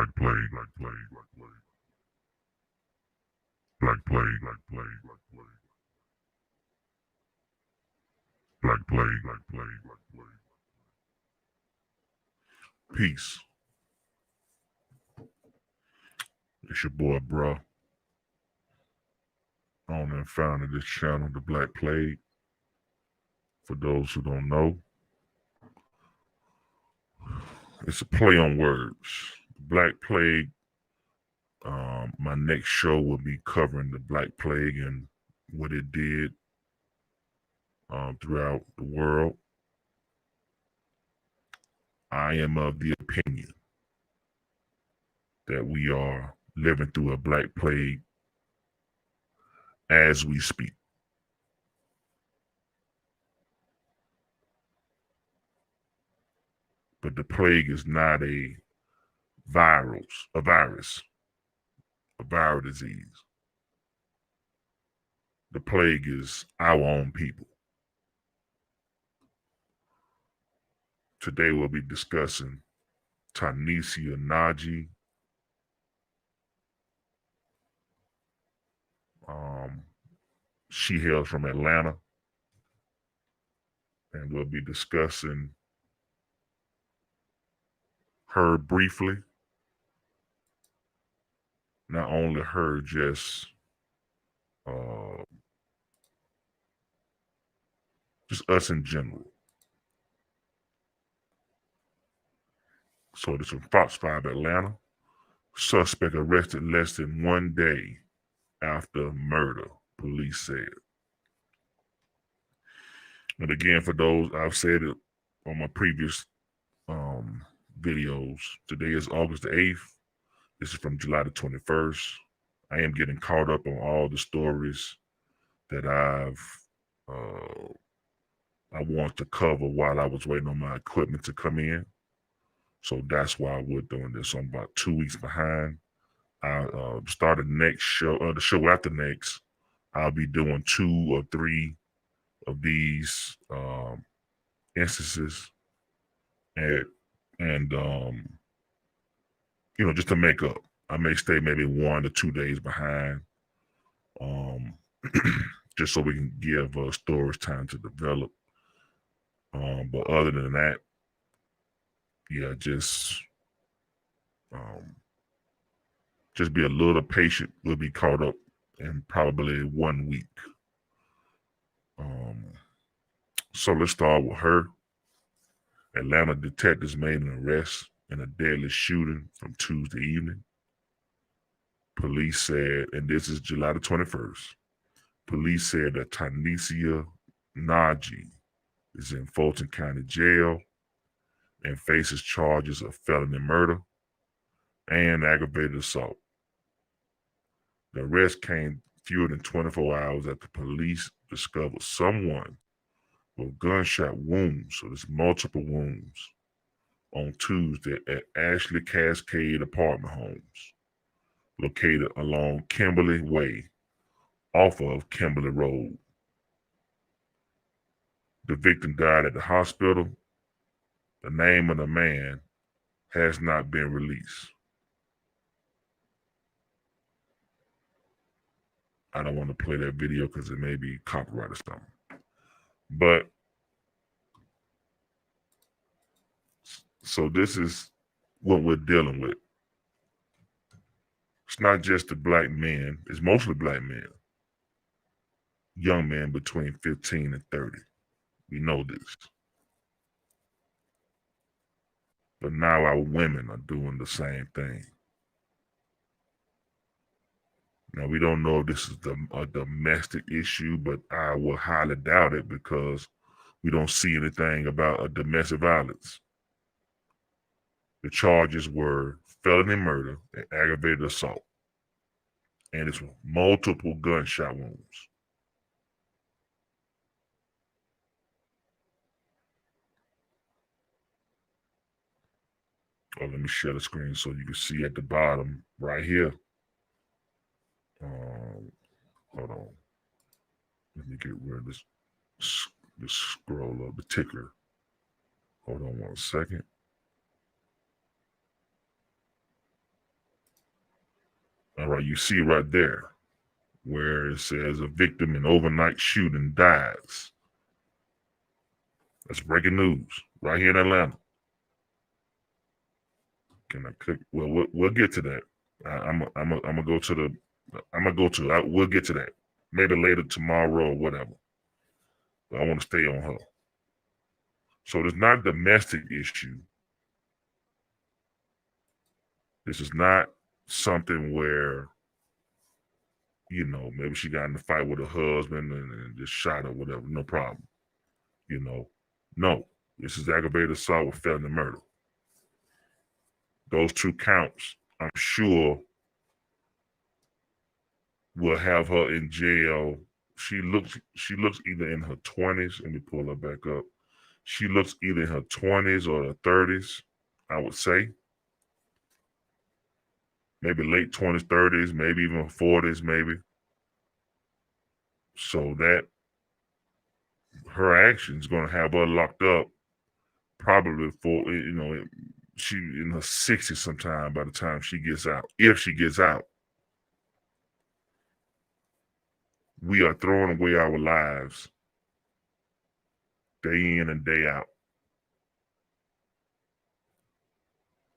Black Plague, Black Plague, Black Plague, Black Plague, Black Plague, Black Plague, Black Plague, Black Plague, Black Plague. Peace. It's your boy, bro. Owner and founder of this channel, The Black Plague. For those who don't know, it's a play on words. Black Plague. My next show will be covering the Black Plague and what it did throughout the world. I am of the opinion that we are living through a Black Plague as we speak. But the plague is not a virus, a viral disease. The plague is our own people. Today we'll be discussing Tynessia Naiji. She hails from Atlanta. And we'll be discussing her briefly. Not only her, just us in general. So this is Fox 5 Atlanta. Suspect arrested less than 1 day after murder, police said. And again, for those, I've said it on my previous videos. Today is August the 8th. This is from July the 21st. I am getting caught up on all the stories that I want to cover while I was waiting on my equipment to come in. So that's why we're doing this. So I'm about 2 weeks behind. I started next show, the show after next. I'll be doing 2 or 3 of these instances, and just to make up. I may stay maybe 1 to 2 days behind, just so we can give stories time to develop. But other than that, yeah, just be a little patient. We'll be caught up in probably 1 week. So let's start with her. Atlanta detectives made an arrest in a deadly shooting from Tuesday evening. Police said, and this is July the 21st, police said that Tynessia Naiji is in Fulton County Jail and faces charges of felony murder and aggravated assault. The arrest came fewer than 24 hours after police discovered someone with gunshot wounds, so there's multiple wounds, on Tuesday at Ashley Cascade apartment homes, located along Kimberly Way, off of Kimberly Road. The victim died at the hospital. The name of the man has not been released. I don't want to play that video because it may be copyright or something. But, so this is what we're dealing with. It's not just the black men. It's mostly black men. Young men between 15 and 30. We know this. But now our women are doing the same thing. Now, we don't know if this is a domestic issue, but I will highly doubt it because we don't see anything about a domestic violence. The charges were felony murder and aggravated assault. And it's multiple gunshot wounds. Oh, let me share the screen so you can see at the bottom right here. Hold on. Let me get rid of this scroll up, the ticker. Hold on 1 second. All right, you see right there where it says a victim in overnight shooting dies. That's breaking news right here in Atlanta. Can I click? Well, we'll get to that. I'm gonna go to the. I'm gonna go to. We'll get to that. Maybe later tomorrow or whatever. But I want to stay on her. So there's not a domestic issue. This is not something where, maybe she got in a fight with her husband and just shot her, whatever. No problem. No. This is aggravated assault with felony murder. Those 2 counts, I'm sure, will have her in jail. She looks either in her 20s. Let me pull her back up. She looks either in her 20s or her 30s, I would say. Maybe late 20s, 30s, maybe even 40s, maybe. So that her action's going to have her locked up probably for, she in her 60s sometime by the time she gets out. If she gets out. We are throwing away our lives day in and day out.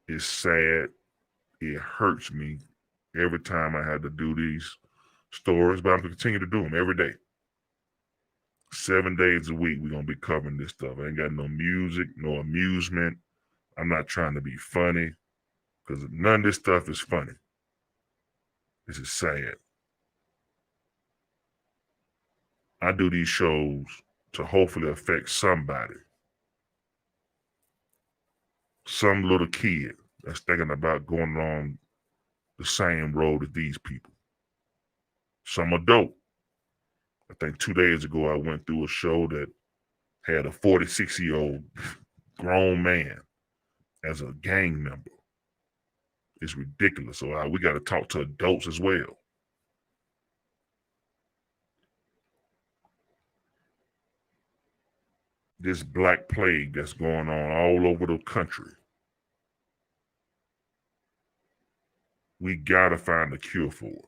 It's sad. It hurts me every time I have to do these stories, but I'm going to continue to do them every day. 7 days a week, we're going to be covering this stuff. I ain't got no music, no amusement. I'm not trying to be funny because none of this stuff is funny. This is sad. I do these shows to hopefully affect somebody. Some little kid that's thinking about going on the same road as these people. Some adult. I think 2 days ago, I went through a show that had a 46-year-old grown man as a gang member. It's ridiculous. So we got to talk to adults as well. This black plague that's going on all over the country. We got to find a cure for it.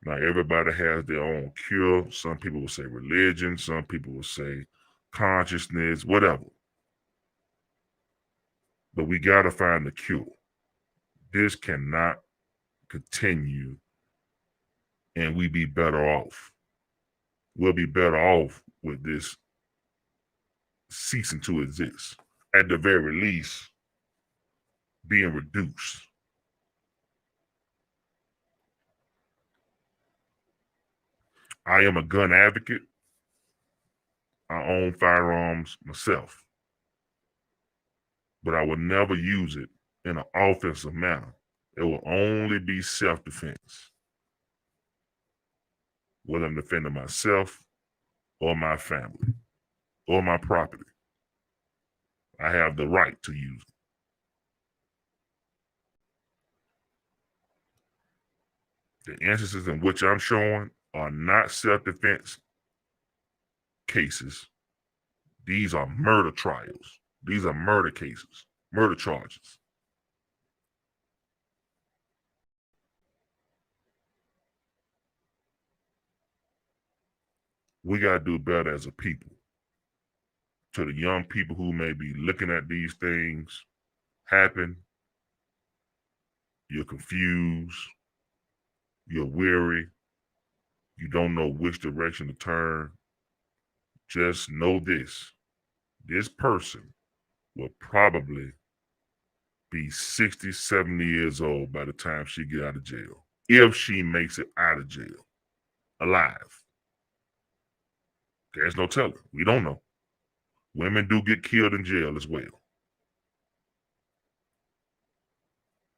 Now, everybody has their own cure. Some people will say religion. Some people will say consciousness, whatever. But we got to find the cure. This cannot continue and we be better off. We'll be better off with this ceasing to exist. At the very least, being reduced. I am a gun advocate. I own firearms myself. But I will never use it in an offensive manner. It will only be self-defense. Whether I'm defending myself or my family or my property. I have the right to use it. The instances in which I'm showing are not self-defense cases. These are murder trials. These are murder cases, murder charges. We got to do better as a people. To the young people who may be looking at these things happen, you're confused, you're weary, you don't know which direction to turn. Just know this. This person will probably be 60, 70 years old by the time she get out of jail. If she makes it out of jail alive. There's no telling. We don't know. Women do get killed in jail as well.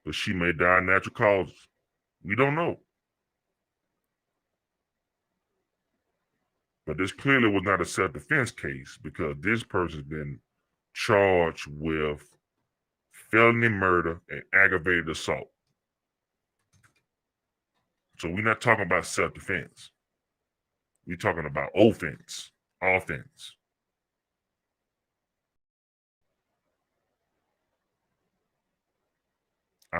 But she may die of natural causes. We don't know. But this clearly was not a self-defense case because this person's been charged with felony murder and aggravated assault. So we're not talking about self-defense. We're talking about offense. I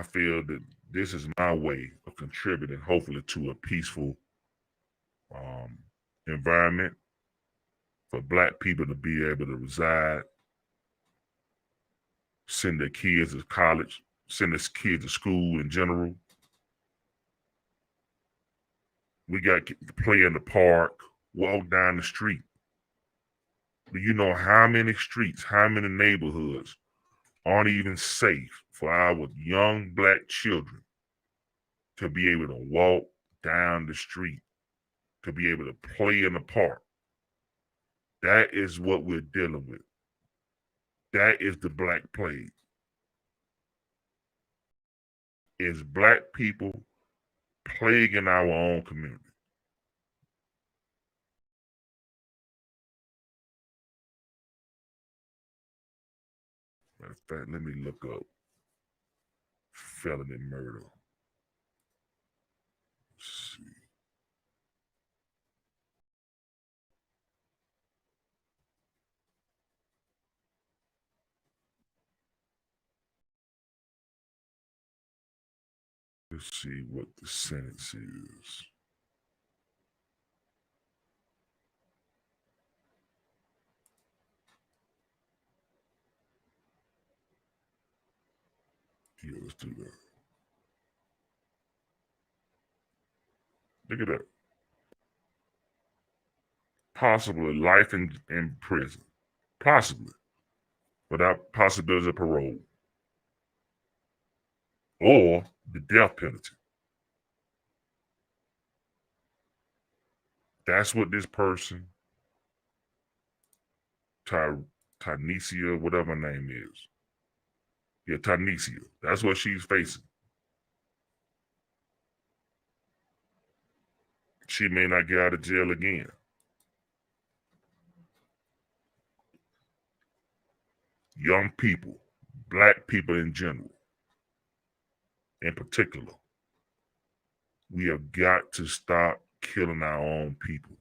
feel that this is my way of contributing, hopefully, to a peaceful environment for Black people to be able to reside, send their kids to college, send their kids to school in general. We got to play in the park, walk down the street. Do you know how many streets, how many neighborhoods aren't even safe for our young Black children to be able to walk down the street, to be able to play in the park? That is what we're dealing with. That is the Black plague. Is Black people plaguing our own community. Matter of fact, let me look up felony murder. Let's see. Let's see what the sentence is. Yeah, let's do that. Look at that. Possibly life in prison. Possibly. Without possibility of parole. Or the death penalty. That's what this person, Tynessia, whatever her name is. Yeah, Tynessia. That's what she's facing. She may not get out of jail again. Young people, Black people in general, in particular, we have got to stop killing our own people.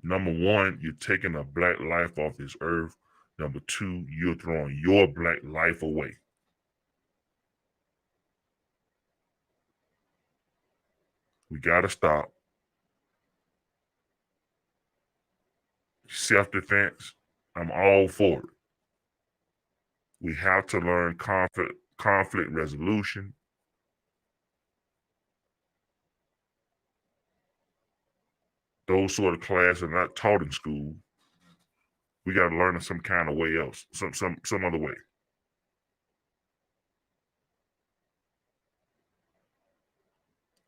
Number one, you're taking a Black life off this earth. Number two, you're throwing your Black life away. We got to stop. Self-defense, I'm all for it. We have to learn conflict resolution. Those sort of classes are not taught in school. We got to learn in some kind of way else, some other way.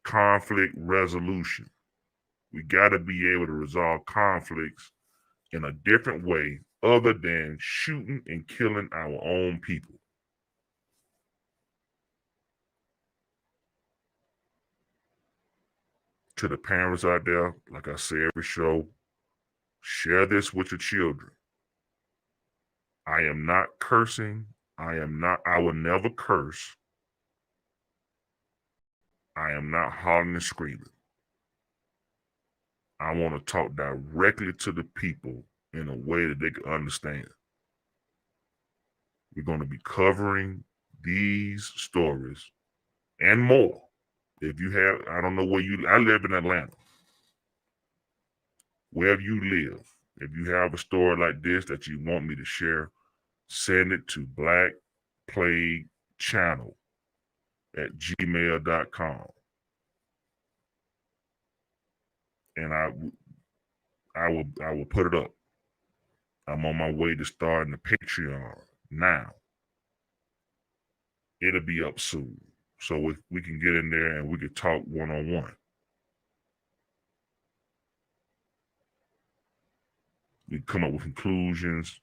Conflict resolution. We got to be able to resolve conflicts in a different way other than shooting and killing our own people. To the parents out there, like I say every show, share this with your children. I am not cursing. I will never curse. I am not hollering and screaming. I want to talk directly to the people in a way that they can understand. We're going to be covering these stories and more. If you have, I don't know where I live in Atlanta. Wherever you live, if you have a story like this that you want me to share, send it to blackplaguechannel@gmail.com. And I will put it up. I'm on my way to starting the Patreon now. It'll be up soon. So we can get in there and we can talk one-on-one. We come up with conclusions,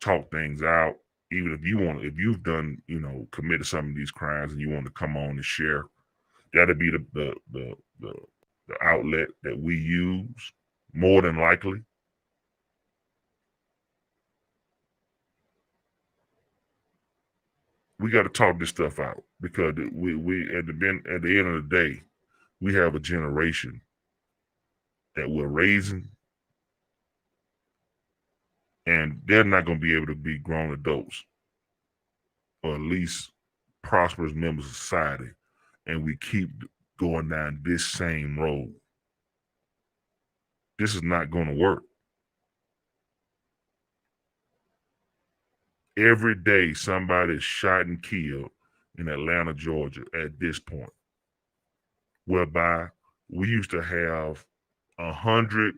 talk things out. Even if you've done, committed some of these crimes and you want to come on and share, that'll be the outlet that we use more than likely. We got to talk this stuff out because we at the end of the day, we have a generation that we're raising, and they're not going to be able to be grown adults, or at least prosperous members of society, and we keep going down this same road. This is not going to work. Every day, somebody is shot and killed in Atlanta, Georgia at this point, whereby we used to have 100,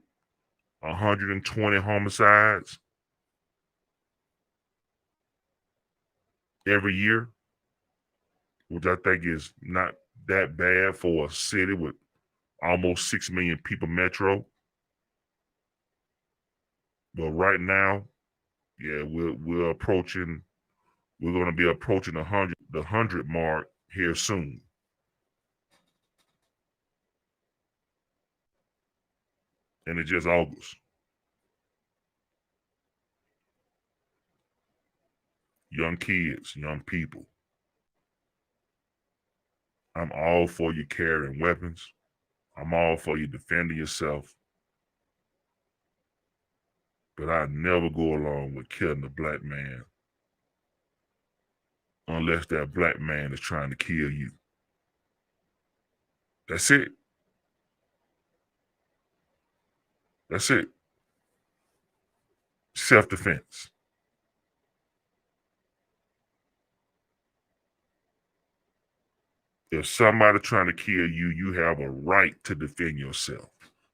120 homicides every year, which I think is not that bad for a city with almost 6 million people metro. But right now, yeah, we're approaching. We're going to be approaching the 100 mark here soon. And it's just August. Young kids, young people. I'm all for you carrying weapons. I'm all for you defending yourself. But I never go along with killing a black man unless that black man is trying to kill you. That's it. That's it. Self-defense. If somebody trying to kill you, you have a right to defend yourself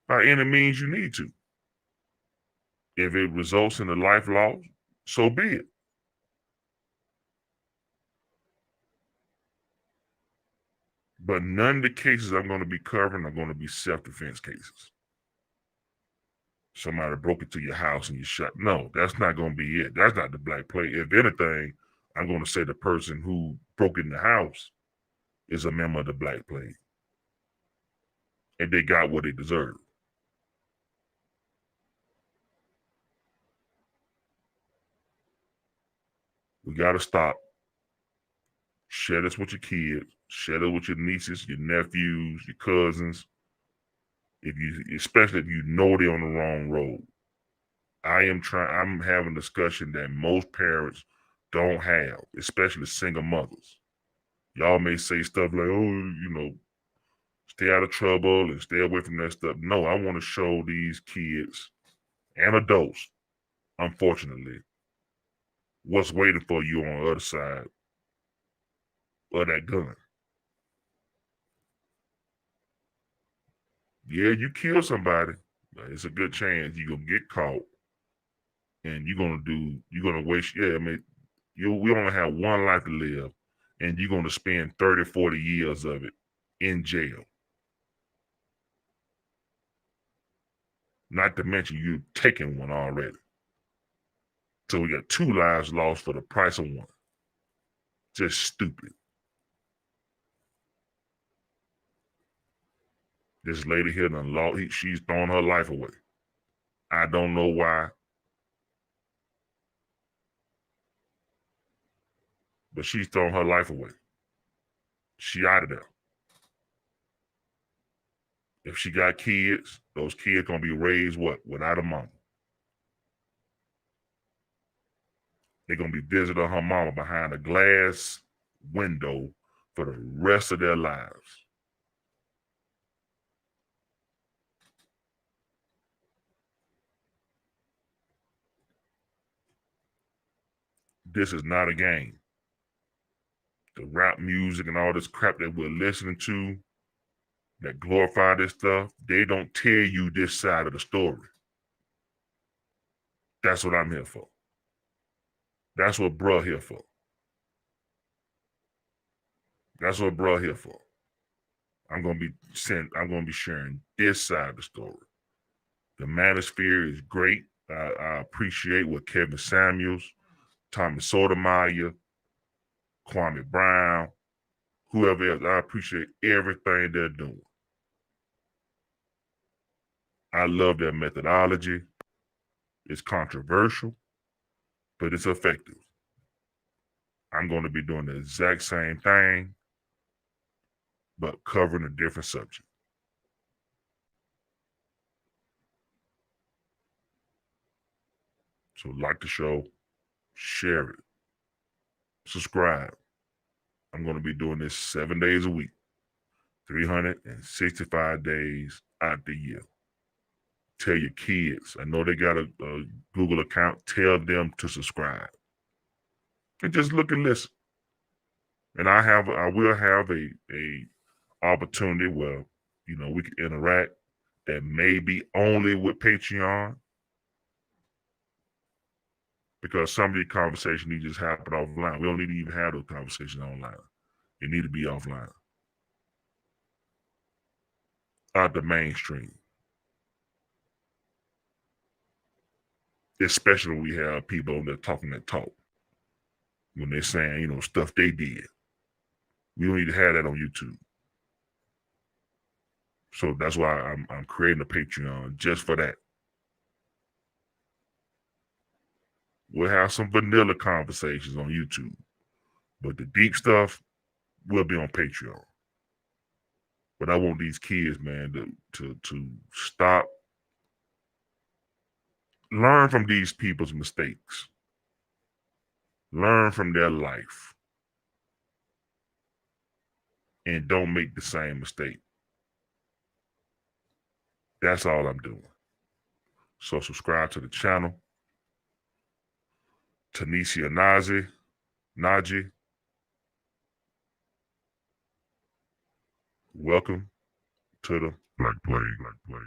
by any means you need to. If it results in a life loss, so be it. But none of the cases I'm going to be covering are going to be self-defense cases. Somebody broke into your house and you shot. No, that's not going to be it. That's not the black plague. If anything, I'm going to say the person who broke in the house is a member of the black plague. And they got what they deserved. We got to stop. Share this with your kids. Share this with your nieces, your nephews, your cousins. Especially if you know they're on the wrong road. I'm having a discussion that most parents don't have, especially single mothers. Y'all may say stuff like, oh, stay out of trouble and stay away from that stuff. No, I want to show these kids and adults, unfortunately, what's waiting for you on the other side of that gun. Yeah, you kill somebody, it's a good chance you're going to get caught and you're going to waste, yeah, I mean, we only have one life to live and you're going to spend 30, 40 years of it in jail. Not to mention you've taken one already. So we got 2 lives lost for the price of one. Just stupid. This lady here she's thrown her life away. I don't know why, but she's thrown her life away. She out of there. If she got kids, those kids gonna be raised what? Without a mama. They're gonna be visiting her mama behind a glass window for the rest of their lives. This is not a game. The rap music and all this crap that we're listening to that glorify this stuff, they don't tell you this side of the story. That's what I'm here for. That's what bruh here for. That's what bruh here for. I'm gonna be sharing this side of the story. The manosphere is great. I appreciate what Kevin Samuels, Tommy Sotomayor, Kwame Brown, whoever else. I appreciate everything they're doing. I love their methodology. It's controversial, but it's effective. I'm going to be doing the exact same thing, but covering a different subject. So like the show, share it, subscribe, I'm going to be doing this 7 days a week, 365 days out the year. Tell your kids. I know they got a Google account. Tell them to subscribe. And just look and listen. And I will have a opportunity where, we can interact that may be only with Patreon. Because some of these conversations need to just happen offline. We don't need to even have those conversations online. They need to be offline. Out the mainstream. Especially when we have people on there talking that talk. When they're saying, stuff they did. We don't need to have that on YouTube. So that's why I'm creating a Patreon just for that. We'll have some vanilla conversations on YouTube. But the deep stuff will be on Patreon. But I want these kids, man, to stop. Learn from these people's mistakes. Learn from their life. And don't make the same mistake. That's all I'm doing. So subscribe to the channel. Tynessia Naiji. Welcome to the Black Plague. Black Plague.